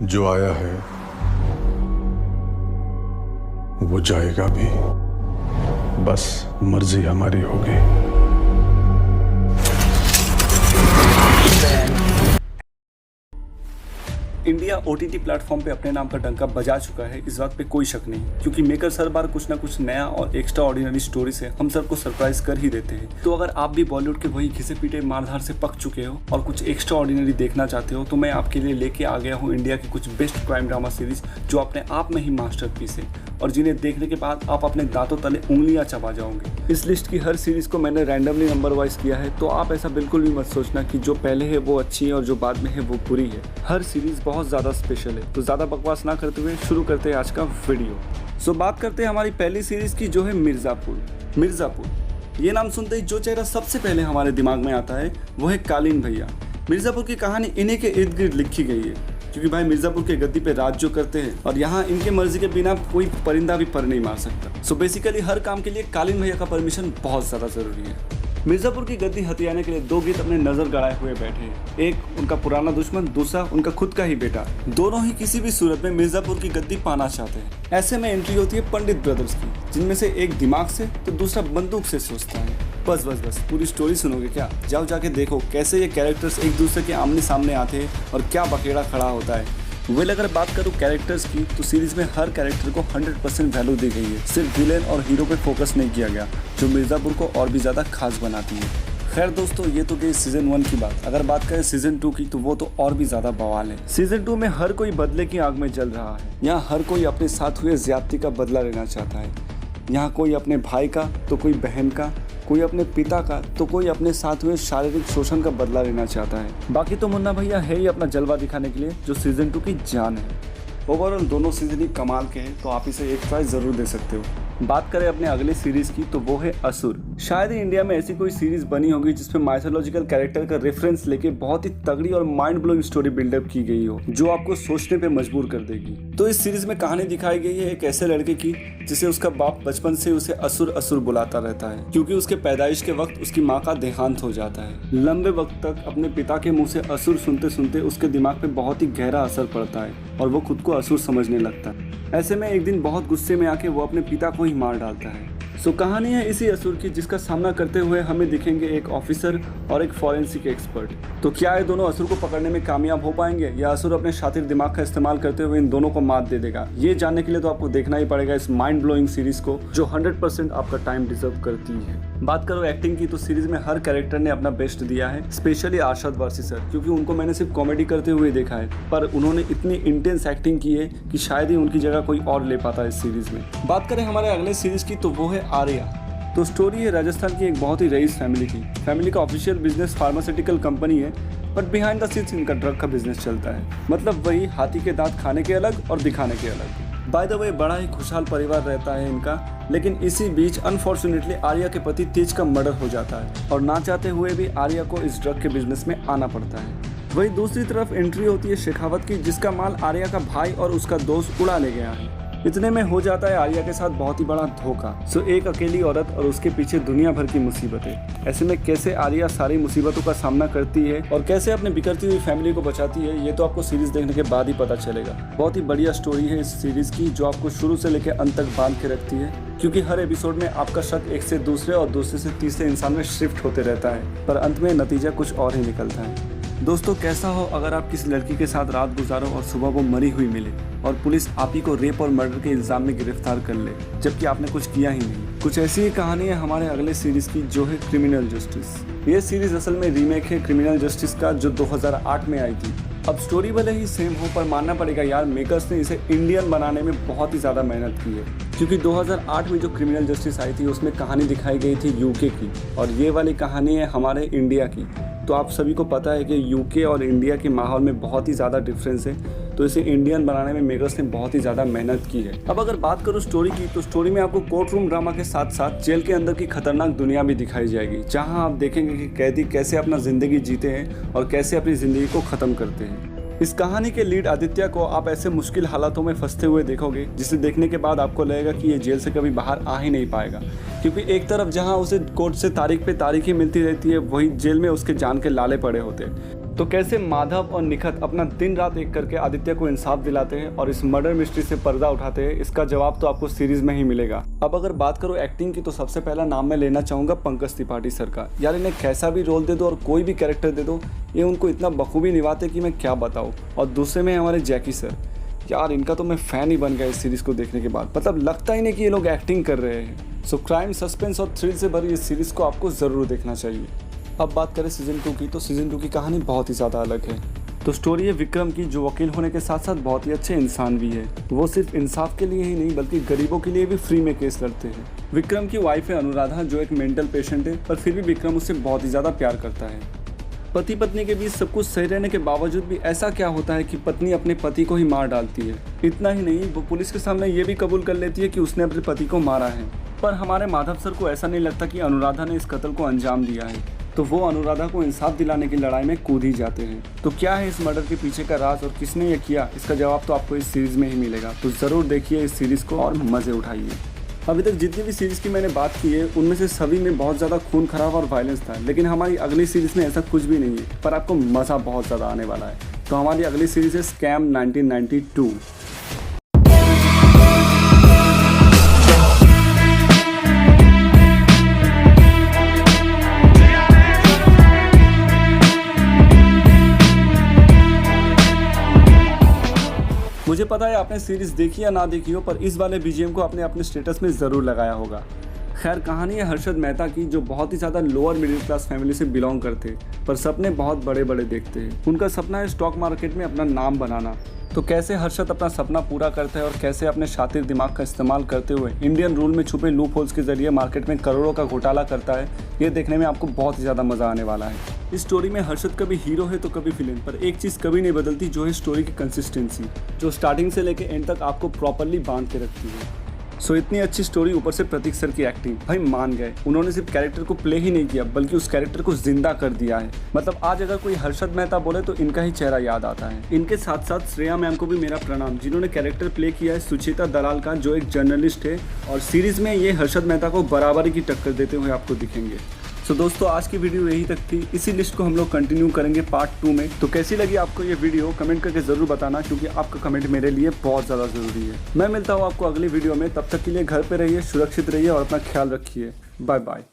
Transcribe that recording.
जो आया है वो जाएगा भी, बस मर्जी हमारी होगी। इंडिया ओटीटी प्लेटफॉर्म पे अपने नाम का डंका बजा चुका है, इस बात पे कोई शक नहीं, क्योंकि मेकर्स हर बार कुछ ना कुछ नया और एक्स्ट्रा ऑर्डिनरी स्टोरी से हम सबको सरप्राइज कर ही देते हैं। तो अगर आप भी बॉलीवुड के वही घिसे पीटे मारधार से पक चुके हो और कुछ एक्स्ट्रा ऑर्डिनरी देखना चाहते हो, तो मैं आपके लिए लेके आ गया हूँ इंडिया की कुछ बेस्ट क्राइम ड्रामा सीरीज जो अपने आप में ही मास्टरपीस है और जिन्हें देखने के बाद आप अपने दांतों तले उंगलियां चबा जाओगे। इस लिस्ट की हर सीरीज को मैंने रैंडमली नंबर वाइज किया है, तो आप ऐसा बिल्कुल भी मत सोचना कि जो पहले है वो अच्छी है और जो बाद में है वो बुरी है। हर सीरीज बहुत ज़्यादा स्पेशल है। तो ज़्यादा बकवास ना करते हुए शुरू करते हैं आज का वीडियो। सो बात करते हैं हमारी पहली सीरीज की, जो है मिर्ज़ापुर। मिर्ज़ापुर ये नाम सुनते ही जो चेहरा सबसे पहले हमारे दिमाग में आता है वो है कालीन भैया। मिर्ज़ापुर की कहानी इन्हीं के इर्द गिर्द लिखी गई है, क्योंकि भाई मिर्ज़ापुर के गद्दी पे राज जो करते हैं और यहाँ इनके मर्जी के बिना कोई परिंदा भी पर नहीं मार सकता। सो बेसिकली हर काम के लिए कालीन भैया का परमिशन बहुत ज़्यादा ज़रूरी है। मिर्ज़ापुर की गद्दी हथियाने के लिए दो गीत अपने नजर गड़ाए हुए बैठे हैं, एक उनका पुराना दुश्मन, दूसरा उनका खुद का ही बेटा। दोनों ही किसी भी सूरत में मिर्ज़ापुर की गद्दी पाना चाहते हैं। ऐसे में एंट्री होती है पंडित ब्रदर्स की, जिनमें से एक दिमाग से तो दूसरा बंदूक से सोचता है। बस बस बस पूरी स्टोरी सुनोगे क्या? जाओ जाके देखो कैसे ये कैरेक्टर्स एक दूसरे के आमने सामने आते हैं और क्या बखेड़ा खड़ा होता है। वेल अगर बात करूँ कैरेक्टर्स की, तो सीरीज में हर कैरेक्टर को 100% वैल्यू दी गई है। सिर्फ विलेन और हीरो पे फोकस नहीं किया गया, जो मिर्ज़ापुर को और भी ज़्यादा खास बनाती है। खैर दोस्तों, ये तो गई सीजन 1 की बात। अगर बात करें सीजन 2 की, तो वो तो और भी ज़्यादा बवाल है। सीजन 2 में हर कोई बदले की आग में जल रहा है। यहाँ हर कोई अपने साथ हुए ज्यादती का बदला लेना चाहता है। यहाँ कोई अपने भाई का, तो कोई बहन का, कोई अपने पिता का, तो कोई अपने साथ हुए शारीरिक शोषण का बदला लेना चाहता है। बाकी तो मुन्ना भैया है ही अपना जलवा दिखाने के लिए, जो सीजन 2 की जान है। ओवरऑल दोनों सीजन ही कमाल के हैं, तो आप इसे एक ट्राई जरूर दे सकते हो। बात करें अपने अगले सीरीज की, तो वो है असुर। शायद ही इंडिया में ऐसी कोई सीरीज बनी होगी जिसमें माइथोलॉजिकल कैरेक्टर का रेफरेंस लेके बहुत ही तगड़ी और माइंड ब्लोइंग स्टोरी बिल्डअप की गई हो, जो आपको सोचने पे मजबूर कर देगी। तो इस सीरीज में कहानी दिखाई गई है एक ऐसे लड़के की जिसे उसका बाप बचपन से उसे असुर असुर बुलाता रहता है, क्योंकि उसके पैदाइश के वक्त उसकी माँ का देहांत हो जाता है। लंबे वक्त तक अपने पिता के मुंह से असुर सुनते सुनते उसके दिमाग पे बहुत ही गहरा असर पड़ता है और वो खुद को असुर समझने लगता है। ऐसे में एक दिन बहुत गुस्से में आके वो अपने पिता को ही मार डालता है। सो कहानी है इसी असुर की, जिसका सामना करते हुए हमें दिखेंगे एक ऑफिसर और एक फॉरेंसिक एक्सपर्ट। तो क्या ये दोनों असुर को पकड़ने में कामयाब हो पाएंगे, या असुर अपने शातिर दिमाग का इस्तेमाल करते हुए इन दोनों को मात दे देगा? ये जानने के लिए तो आपको देखना ही पड़ेगा इस माइंड ब्लोइंग सीरीज को, जो 100% आपका टाइम डिजर्व करती है। बात करो एक्टिंग की, तो सीरीज में हर कैरेक्टर ने अपना बेस्ट दिया है, स्पेशली अरशद वारसी सर, क्योंकि उनको मैंने सिर्फ कॉमेडी करते हुए देखा है, पर उन्होंने इतनी इंटेंस एक्टिंग की है कि शायद ही उनकी जगह कोई और ले पाता है इस सीरीज में। बात करें हमारे अगले सीरीज की, तो वो है आर्या। तो स्टोरी है राजस्थान की एक बहुत ही रईस फैमिली की। फैमिली का ऑफिशियल बिजनेस फार्मास्यूटिकल कंपनी है, बट बिहाइंड द सीन्स इनका ड्रग का बिजनेस चलता है। मतलब वही हाथी के दांत खाने के अलग और दिखाने के अलग। बाय द वे बड़ा ही खुशहाल परिवार रहता है इनका, लेकिन इसी बीच अनफॉर्चुनेटली आर्या के पति तेज का मर्डर हो जाता है और ना चाहते हुए भी आर्या को इस ड्रग के बिजनेस में आना पड़ता है। वही दूसरी तरफ एंट्री होती है शेखावत की, जिसका माल आर्या का भाई और उसका दोस्त उड़ा ले गया है। इतने में हो जाता है आर्या के साथ बहुत ही बड़ा धोखा। सो एक अकेली औरत और उसके पीछे दुनिया भर की मुसीबतें। ऐसे में कैसे आर्या सारी मुसीबतों का सामना करती है और कैसे अपने बिखरती हुई फैमिली को बचाती है, ये तो आपको सीरीज देखने के बाद ही पता चलेगा। बहुत ही बढ़िया स्टोरी है इस सीरीज की, जो आपको शुरू से लेकर अंत तक बांध के रखती है, क्योंकि हर एपिसोड में आपका शक एक से दूसरे और दूसरे से तीसरे इंसान में शिफ्ट होते रहता है, पर अंत में नतीजा कुछ और ही निकलता है। दोस्तों, कैसा हो अगर आप किसी लड़की के साथ रात गुजारो और सुबह वो मरी हुई मिले और पुलिस आप ही को रेप और मर्डर के इल्जाम में गिरफ्तार कर ले, जबकि आपने कुछ किया ही नहीं। कुछ ऐसी ही कहानी है हमारे अगले सीरीज की, जो है क्रिमिनल जस्टिस। ये सीरीज असल में रीमेक है क्रिमिनल जस्टिस का, जो 2008 में आई थी। अब स्टोरी भले ही सेम हो, पर मानना पड़ेगा यार, मेकर्स ने इसे इंडियन बनाने में बहुत ही ज़्यादा मेहनत की है, क्योंकि 2008 में जो क्रिमिनल जस्टिस आई थी उसमें कहानी दिखाई गई थी यूके की, और ये वाली कहानी है हमारे इंडिया की। तो आप सभी को पता है कि यूके और इंडिया के माहौल में बहुत ही ज़्यादा डिफरेंस है, तो इसे इंडियन बनाने में मेकर्स ने बहुत ही ज़्यादा मेहनत की है। अब अगर बात करूँ स्टोरी की, तो स्टोरी में आपको कोर्ट रूम ड्रामा के साथ साथ जेल के अंदर की खतरनाक दुनिया भी दिखाई जाएगी, जहाँ आप देखेंगे कि कैदी कैसे अपना ज़िंदगी जीते हैं और कैसे अपनी ज़िंदगी को ख़त्म करते हैं। इस कहानी के लीड आदित्य को आप ऐसे मुश्किल हालातों में फंसते हुए देखोगे, जिसे देखने के बाद आपको लगेगा कि ये जेल से कभी बाहर आ ही नहीं पाएगा, क्योंकि एक तरफ जहां उसे कोर्ट से तारीख पे तारीखें मिलती रहती है, वहीं जेल में उसके जान के लाले पड़े होते हैं। तो कैसे माधव और निखत अपना दिन रात एक करके आदित्य को इंसाफ दिलाते हैं और इस मर्डर मिस्ट्री से पर्दा उठाते हैं, इसका जवाब तो आपको सीरीज में ही मिलेगा। अब अगर बात करो एक्टिंग की तो सबसे पहला नाम मैं लेना चाहूँगा पंकज त्रिपाठी सर का। यार इन्हें कैसा भी रोल दे दो और कोई भी कैरेक्टर दे दो, ये उनको इतना बखूबी निभाते कि मैं क्या बताऊँ। और दूसरे में हमारे जैकी सर, यार इनका तो मैं फ़ैन ही बन गया इस सीरीज़ को देखने के बाद। मतलब लगता ही नहीं कि ये लोग एक्टिंग कर रहे हैं। सो क्राइम, सस्पेंस और थ्रिल से भरी इस सीरीज़ को आपको ज़रूर देखना चाहिए। अब बात करें सीज़न 2 की, तो सीज़न 2 की कहानी बहुत ही ज़्यादा अलग है। तो स्टोरी है विक्रम की, जो वकील होने के साथ साथ बहुत ही अच्छे इंसान भी है। वो सिर्फ इंसाफ के लिए ही नहीं बल्कि गरीबों के लिए भी फ्री में केस लड़ते हैं। विक्रम की वाइफ है अनुराधा, जो एक मेंटल पेशेंट है, पर फिर भी विक्रम उससे बहुत ही ज़्यादा प्यार करता है। पति पत्नी के बीच सब कुछ सही रहने के बावजूद भी ऐसा क्या होता है कि पत्नी अपने पति को ही मार डालती है। इतना ही नहीं, वो पुलिस के सामने ये भी कबूल कर लेती है कि उसने अपने पति को मारा है। पर हमारे माधव सर को ऐसा नहीं लगता कि अनुराधा ने इस कत्ल को अंजाम दिया है, तो वो अनुराधा को इंसाफ दिलाने की लड़ाई में कूद ही जाते हैं। तो क्या है इस मर्डर के पीछे का राज और किसने ये किया, इसका जवाब तो आपको इस सीरीज़ में ही मिलेगा। तो ज़रूर देखिए इस सीरीज़ को और मज़े उठाइए। अभी तक जितनी भी सीरीज़ की मैंने बात की है उनमें से सभी में बहुत ज़्यादा खून खराब और वायलेंस था, लेकिन हमारी अगली सीरीज़ में ऐसा कुछ भी नहीं है, पर आपको मज़ा बहुत ज़्यादा आने वाला है। तो हमारी अगली सीरीज़ है स्कैम 1992। मुझे पता है आपने सीरीज़ देखी या ना देखी हो, पर इस वाले बीजीएम को आपने अपने स्टेटस में ज़रूर लगाया होगा। खैर कहानी है हर्षद मेहता की, जो बहुत ही ज़्यादा लोअर मिडिल क्लास फैमिली से बिलोंग करते, पर सपने बहुत बड़े बड़े देखते हैं। उनका सपना है स्टॉक मार्केट में अपना नाम बनाना। तो कैसे हर्षद अपना सपना पूरा करता है और कैसे अपने शातिर दिमाग का इस्तेमाल करते हुए इंडियन रूल में छुपे लूप होल्स के जरिए मार्केट में करोड़ों का घोटाला करता है, ये देखने में आपको बहुत ही ज़्यादा मज़ा आने वाला है। इस स्टोरी में हर्षद कभी हीरो है तो कभी विलेन, पर एक चीज़ कभी नहीं बदलती, जो है स्टोरी की कंसिस्टेंसी, जो स्टार्टिंग से लेकर एंड तक आपको प्रॉपरली बांध के रखती है। सो इतनी अच्छी स्टोरी, ऊपर से प्रतीक सर की एक्टिंग, भाई मान गए। उन्होंने सिर्फ कैरेक्टर को प्ले ही नहीं किया बल्कि उस कैरेक्टर को जिंदा कर दिया है। मतलब आज अगर कोई हर्षद मेहता बोले तो इनका ही चेहरा याद आता है। इनके साथ साथ श्रेया मैम को भी मेरा प्रणाम, जिन्होंने कैरेक्टर प्ले किया है सुचिता दलाल का, जो एक जर्नलिस्ट है, और सीरीज में ये हर्षद मेहता को बराबरी की टक्कर देते हुए आपको दिखेंगे। तो दोस्तों आज की वीडियो यही तक थी। इसी लिस्ट को हम लोग कंटिन्यू करेंगे पार्ट 2 में। तो कैसी लगी आपको ये वीडियो कमेंट करके ज़रूर बताना, क्योंकि आपका कमेंट मेरे लिए बहुत ज़्यादा ज़रूरी है। मैं मिलता हूँ आपको अगली वीडियो में, तब तक के लिए घर पे रहिए, सुरक्षित रहिए और अपना ख्याल रखिए। Bye bye.